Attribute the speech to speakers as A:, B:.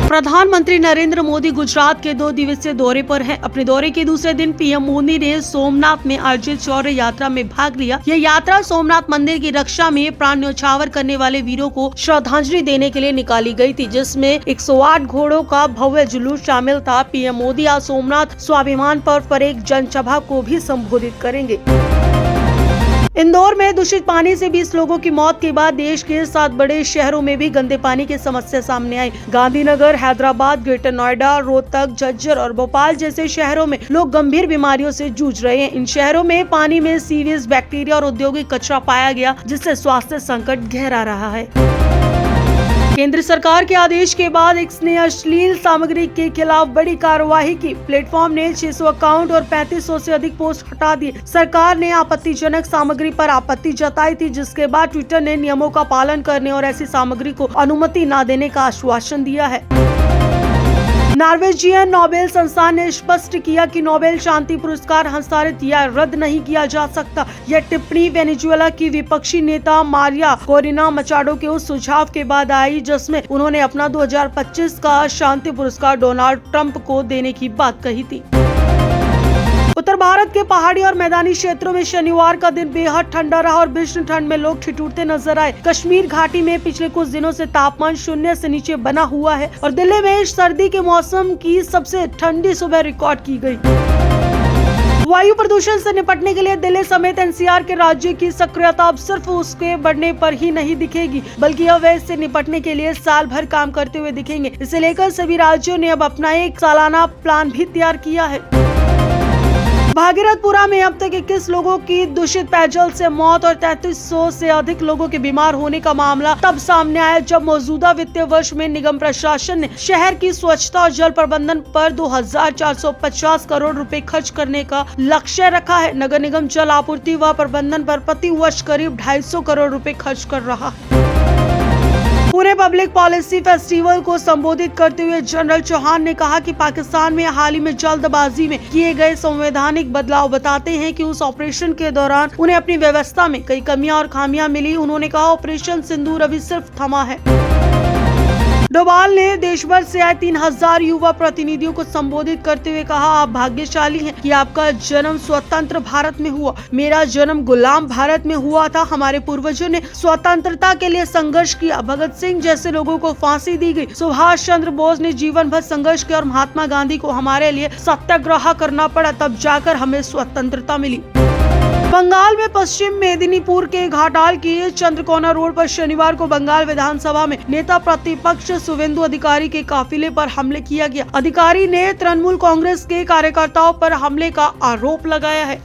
A: प्रधानमंत्री नरेंद्र मोदी गुजरात के 2 दिवसीय दौरे पर हैं। अपने दौरे के दूसरे दिन पीएम मोदी ने सोमनाथ में आयोजित शौर्य यात्रा में भाग लिया। यह यात्रा सोमनाथ मंदिर की रक्षा में प्राण न्यौछावर करने वाले वीरों को श्रद्धांजलि देने के लिए निकाली गई थी, जिसमें 108 घोड़ों का भव्य जुलूस शामिल था। पीएम मोदी आज सोमनाथ स्वाभिमान पर्व पर एक जनसभा को भी संबोधित करेंगे। इंदौर में दूषित पानी से 20 लोगों की मौत के बाद देश के 7 बड़े शहरों में भी गंदे पानी की समस्या सामने आई। गांधीनगर, हैदराबाद, ग्रेटर नोएडा, रोहतक, झज्जर और भोपाल जैसे शहरों में लोग गंभीर बीमारियों से जूझ रहे हैं। इन शहरों में पानी में सीवेज, बैक्टीरिया और औद्योगिक कचरा पाया गया, जिससे स्वास्थ्य संकट गहरा रहा है। केंद्र सरकार के आदेश के एक एक्स ने अश्लील सामग्री के खिलाफ बड़ी कार्रवाई की। प्लेटफॉर्म ने 600 अकाउंट और 3500 से अधिक पोस्ट हटा दिए। सरकार ने आपत्तिजनक सामग्री पर आपत्ति जताई थी, जिसके बाद ट्विटर ने नियमों का पालन करने और ऐसी सामग्री को अनुमति न देने का आश्वासन दिया है। नॉर्वेजियन नोबेल संस्थान ने स्पष्ट किया कि नोबेल शांति पुरस्कार हस्तांतरित या रद्द नहीं किया जा सकता। यह टिप्पणी वेनेजुएला की विपक्षी नेता मारिया कोरिना मचाडो के उस सुझाव के बाद आई, जिसमें उन्होंने अपना 2025 का शांति पुरस्कार डोनाल्ड ट्रंप को देने की बात कही थी। उत्तर भारत के पहाड़ी और मैदानी क्षेत्रों में शनिवार का दिन बेहद ठंडा रहा और भीषण ठंड में लोग ठिठुरते नजर आए। कश्मीर घाटी में पिछले कुछ दिनों से तापमान 0 से नीचे बना हुआ है और दिल्ली में सर्दी के मौसम की सबसे ठंडी सुबह रिकॉर्ड की गई। वायु प्रदूषण से निपटने के लिए दिल्ली समेत एनसीआर के राज्य की सक्रियता अब सिर्फ उसके बढ़ने पर ही नहीं दिखेगी, बल्कि अब वे इससे निपटने के लिए साल भर काम करते हुए दिखेंगे। इसे लेकर सभी राज्यों ने अब अपना एक सालाना प्लान भी तैयार किया है। भागीरथपुरा में अब तक 21 लोगों की दूषित पेयजल से मौत और 3300 से अधिक लोगों के बीमार होने का मामला तब सामने आया जब मौजूदा वित्तीय वर्ष में निगम प्रशासन ने शहर की स्वच्छता और जल प्रबंधन पर 2450 करोड़ रुपए खर्च करने का लक्ष्य रखा है। नगर निगम जल आपूर्ति व प्रबंधन पर प्रति वर्ष करीब 250 करोड़ रुपए खर्च कर रहा है। पुणे पब्लिक पॉलिसी फेस्टिवल को संबोधित करते हुए जनरल चौहान ने कहा कि पाकिस्तान में हाल ही में जल्दबाजी में किए गए संवैधानिक बदलाव बताते हैं कि उस ऑपरेशन के दौरान उन्हें अपनी व्यवस्था में कई कमियां और खामियां मिली। उन्होंने कहा, ऑपरेशन सिंदूर अभी सिर्फ थमा है। डोभाल ने देश भर से आए 3000 युवा प्रतिनिधियों को संबोधित करते हुए कहा, आप भाग्यशाली हैं कि आपका जन्म स्वतंत्र भारत में हुआ। मेरा जन्म गुलाम भारत में हुआ था। हमारे पूर्वजों ने स्वतंत्रता के लिए संघर्ष किया। भगत सिंह जैसे लोगों को फांसी दी गई। सुभाष चंद्र बोस ने जीवन भर संघर्ष किया और महात्मा गांधी को हमारे लिए सत्याग्रह करना पड़ा, तब जाकर हमें स्वतंत्रता मिली। बंगाल में पश्चिम मेदिनीपुर के घाटाल की चंद्रकोना रोड पर शनिवार को बंगाल विधानसभा में नेता प्रतिपक्ष शुवेंदु अधिकारी के काफिले पर हमले किया गया। अधिकारी ने तृणमूल कांग्रेस के कार्यकर्ताओं पर हमले का आरोप लगाया है।